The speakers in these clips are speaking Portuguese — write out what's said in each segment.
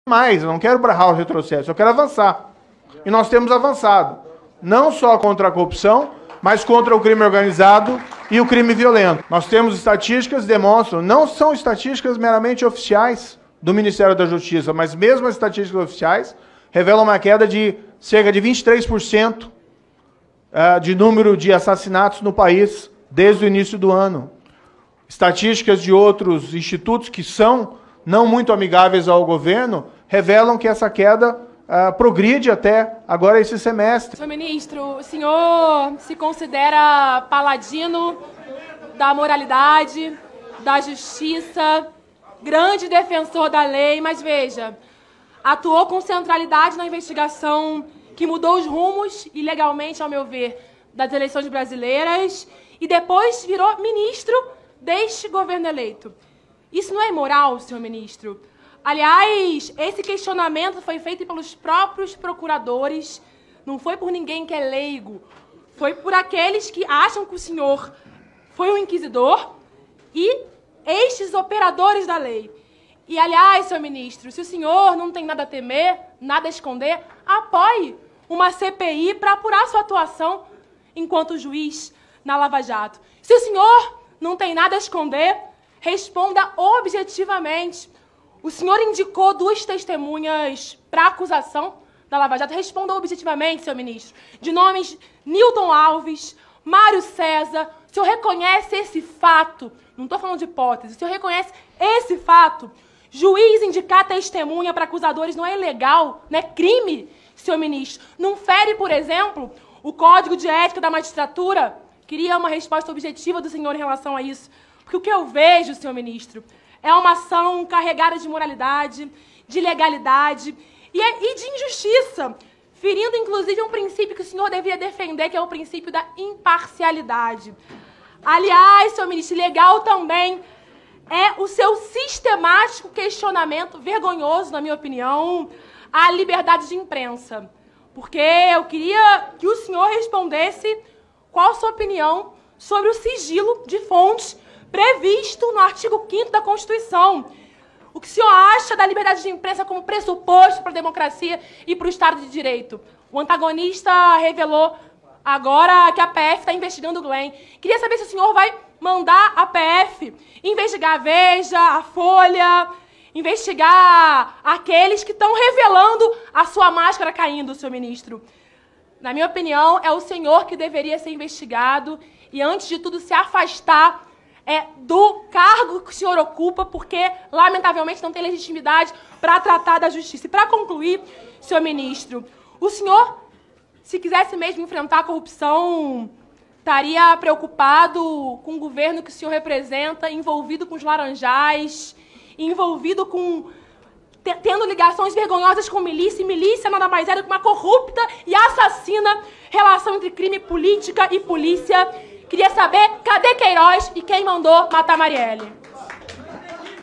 mais, eu não quero barrar o retrocesso, eu quero avançar. E nós temos avançado, não só contra a corrupção, mas contra o crime organizado e o crime violento. Nós temos estatísticas que demonstram, não são estatísticas meramente oficiais do Ministério da Justiça, mas mesmo as estatísticas oficiais revelam uma queda de cerca de 23% de número de assassinatos no país desde o início do ano. Estatísticas de outros institutos que são não muito amigáveis ao governo revelam que essa queda progride até agora esse semestre. Senhor ministro, o senhor se considera paladino da moralidade, da justiça, grande defensor da lei, mas veja, atuou com centralidade na investigação que mudou os rumos, ilegalmente, ao meu ver, das eleições brasileiras e depois virou ministro deste governo eleito. Isso não é imoral, senhor ministro? Aliás, esse questionamento foi feito pelos próprios procuradores, não foi por ninguém que é leigo, foi por aqueles que acham que o senhor foi um inquisidor e estes operadores da lei. E, aliás, senhor ministro, se o senhor não tem nada a temer, nada a esconder, apoie uma CPI para apurar sua atuação enquanto juiz na Lava Jato. Se o senhor não tem nada a esconder, responda objetivamente. O senhor indicou 2 testemunhas para a acusação da Lava Jato. Responda objetivamente, senhor ministro. De nomes Newton Alves, Mário César. O senhor reconhece esse fato? Não estou falando de hipótese. O senhor reconhece esse fato? Juiz indicar testemunha para acusadores não é ilegal, não é crime, senhor ministro. Não fere, por exemplo, o Código de Ética da Magistratura? Queria uma resposta objetiva do senhor em relação a isso. Porque o que eu vejo, senhor ministro, é uma ação carregada de moralidade, de legalidade e de injustiça, ferindo, inclusive, um princípio que o senhor deveria defender, que é o princípio da imparcialidade. Aliás, senhor ministro, legal também é o seu sistemático questionamento, vergonhoso, na minha opinião, à liberdade de imprensa. Porque eu queria que o senhor respondesse qual a sua opinião sobre o sigilo de fontes previsto no artigo 5º da Constituição. O que o senhor acha da liberdade de imprensa como pressuposto para a democracia e para o Estado de Direito? O antagonista revelou agora que a PF está investigando o Glenn. Queria saber se o senhor vai mandar a PF investigar a Veja, a Folha, investigar aqueles que estão revelando a sua máscara caindo, senhor ministro. Na minha opinião, é o senhor que deveria ser investigado e, antes de tudo, se afastar do cargo que o senhor ocupa, porque, lamentavelmente, não tem legitimidade para tratar da justiça. E, para concluir, senhor ministro, o senhor, se quisesse mesmo enfrentar a corrupção, estaria preocupado com o governo que o senhor representa, envolvido com os laranjais, envolvido com tendo ligações vergonhosas com milícia, e milícia nada mais é do que uma corrupta e assassina relação entre crime, política e polícia. Queria saber, cadê Queiroz e quem mandou matar Marielle?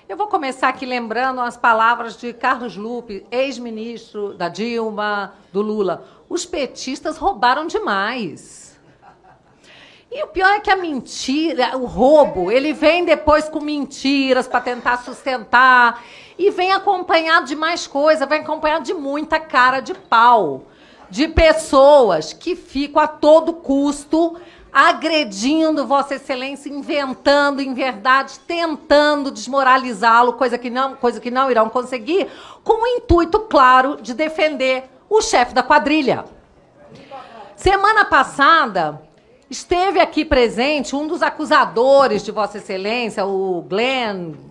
Eu vou começar aqui lembrando as palavras de Carlos Lupe, ex-ministro da Dilma, do Lula. Os petistas roubaram demais. E o pior é que a mentira, o roubo, ele vem depois com mentiras para tentar sustentar e vem acompanhado de mais coisa, vem acompanhado de muita cara de pau, de pessoas que ficam a todo custo agredindo Vossa Excelência, inventando inverdades, tentando desmoralizá-lo, coisa que não irão conseguir, com o intuito, claro, de defender o chefe da quadrilha. Semana passada, esteve aqui presente um dos acusadores de Vossa Excelência, o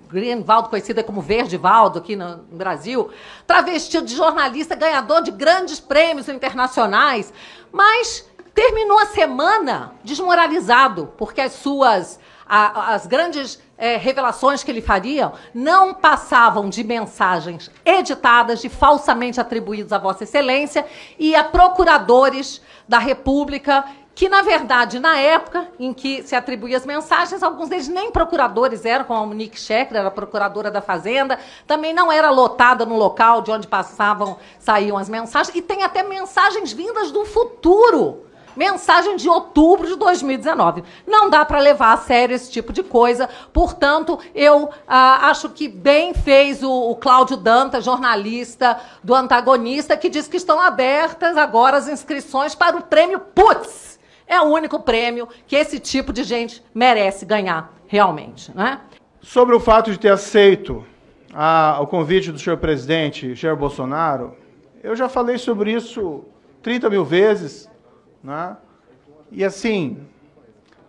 Greenwald, conhecido como Verdivaldo aqui no Brasil, travestido de jornalista, ganhador de grandes prêmios internacionais, mas terminou a semana desmoralizado, porque as grandes revelações que ele faria não passavam de mensagens editadas e falsamente atribuídas a Vossa Excelência e a procuradores da República, que, na verdade, na época em que se atribuía as mensagens, alguns deles nem procuradores eram, como a Monique Schecker, era procuradora da Fazenda, também não era lotada no local de onde saíam as mensagens, e tem até mensagens vindas do futuro, Mensagem de outubro de 2019. Não dá para levar a sério esse tipo de coisa. Portanto, eu acho que bem fez o Cláudio Dantas, jornalista do Antagonista, que diz que estão abertas agora as inscrições para o prêmio Putz. É o único prêmio que esse tipo de gente merece ganhar, realmente, né? Sobre o fato de ter aceito o convite do senhor presidente Jair Bolsonaro, eu já falei sobre isso 30 mil vezes, né? E assim,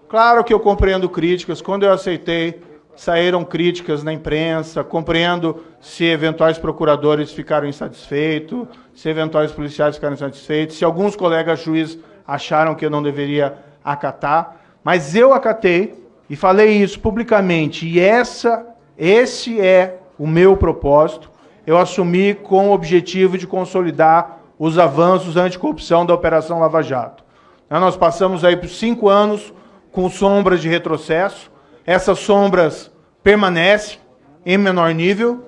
claro que eu compreendo críticas. Quando eu aceitei, saíram críticas na imprensa, compreendo se eventuais procuradores ficaram insatisfeitos, se eventuais policiais ficaram insatisfeitos, se alguns colegas juízes acharam que eu não deveria acatar, mas eu acatei e falei isso publicamente, e esse é o meu propósito. Eu assumi com o objetivo de consolidar os avanços anticorrupção da Operação Lava Jato. Nós passamos aí por 5 anos com sombras de retrocesso. Essas sombras permanecem em menor nível.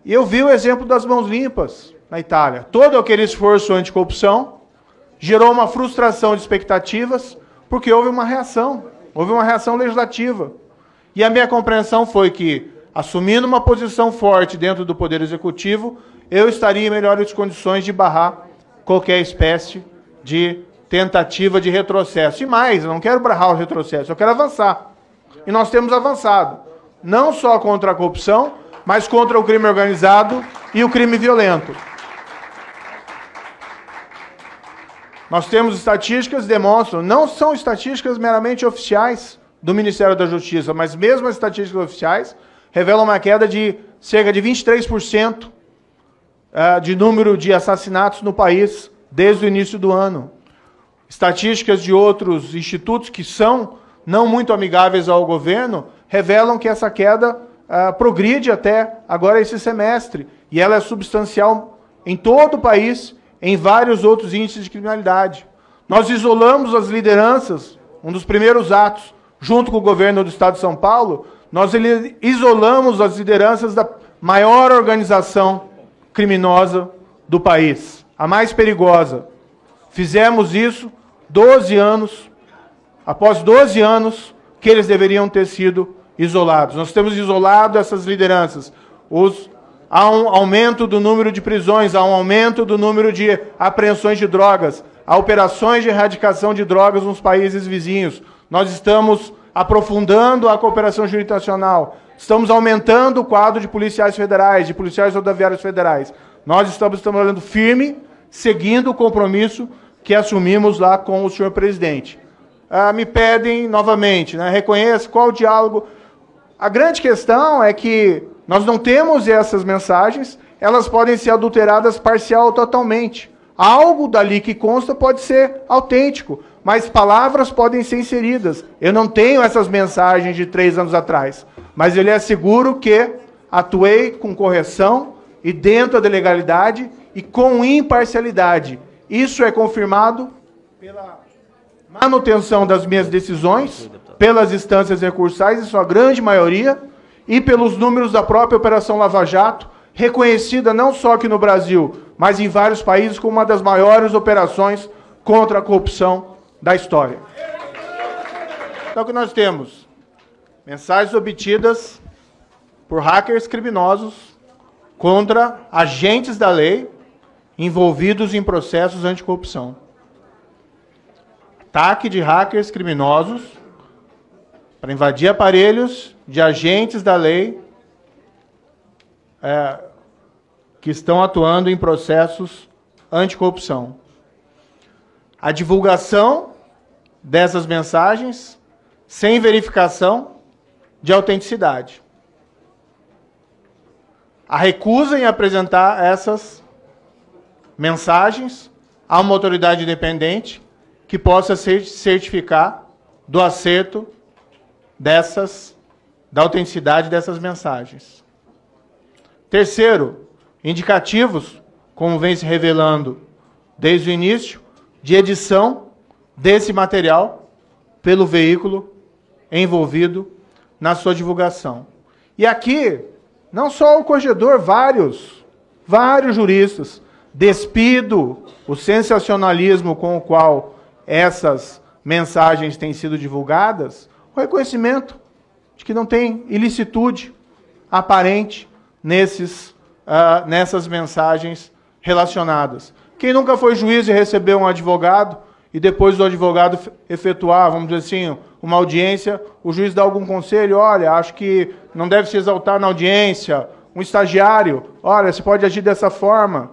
E eu vi o exemplo das mãos limpas na Itália. Todo aquele esforço anticorrupção gerou uma frustração de expectativas, porque houve uma reação legislativa. E a minha compreensão foi que, assumindo uma posição forte dentro do Poder Executivo, eu estaria em melhores condições de barrar qualquer espécie de tentativa de retrocesso. E mais, eu não quero barrar o retrocesso, eu quero avançar. E nós temos avançado, não só contra a corrupção, mas contra o crime organizado e o crime violento. Nós temos estatísticas que demonstram, não são estatísticas meramente oficiais do Ministério da Justiça, mas mesmo as estatísticas oficiais revelam uma queda de cerca de 23% de número de assassinatos no país desde o início do ano. Estatísticas de outros institutos que são não muito amigáveis ao governo revelam que essa queda progride até agora esse semestre, e ela é substancial em todo o país, em vários outros índices de criminalidade. Nós isolamos as lideranças, um dos primeiros atos, junto com o governo do Estado de São Paulo, nós isolamos as lideranças da maior organização criminosa do país, a mais perigosa. Fizemos isso 12 anos, após 12 anos que eles deveriam ter sido isolados. Nós temos isolado essas lideranças. Há um aumento do número de prisões, há um aumento do número de apreensões de drogas, há operações de erradicação de drogas nos países vizinhos. Nós estamos aprofundando a cooperação jurisdicional. Estamos aumentando o quadro de policiais federais, de policiais rodoviários federais. Nós estamos trabalhando firme, seguindo o compromisso que assumimos lá com o senhor presidente. Me pedem novamente, né, reconheça qual o diálogo. A grande questão é que nós não temos essas mensagens, elas podem ser adulteradas parcial ou totalmente. Algo dali que consta pode ser autêntico, mas palavras podem ser inseridas. Eu não tenho essas mensagens de 3 anos atrás, mas eu lhe asseguro que atuei com correção e dentro da legalidade e com imparcialidade. Isso é confirmado pela manutenção das minhas decisões, pelas instâncias recursais, em sua grande maioria, e pelos números da própria Operação Lava Jato, reconhecida não só aqui no Brasil, mas em vários países como uma das maiores operações contra a corrupção da história. Então, o que nós temos? Mensagens obtidas por hackers criminosos contra agentes da lei envolvidos em processos anticorrupção. Ataque de hackers criminosos para invadir aparelhos de agentes da lei que estão atuando em processos anticorrupção. A divulgação dessas mensagens sem verificação de autenticidade. A recusa em apresentar essas mensagens a uma autoridade independente que possa certificar do acerto da autenticidade dessas mensagens. Terceiro, indicativos, como vem se revelando desde o início, de edição desse material pelo veículo envolvido na sua divulgação. E aqui, não só o corregedor, vários juristas, despido o sensacionalismo com o qual essas mensagens têm sido divulgadas, o reconhecimento de que não tem ilicitude aparente nessas mensagens relacionadas. Quem nunca foi juiz e recebeu um advogado, e depois do advogado efetuar, vamos dizer assim, uma audiência, o juiz dá algum conselho, olha, acho que não deve se exaltar na audiência, um estagiário, olha, você pode agir dessa forma.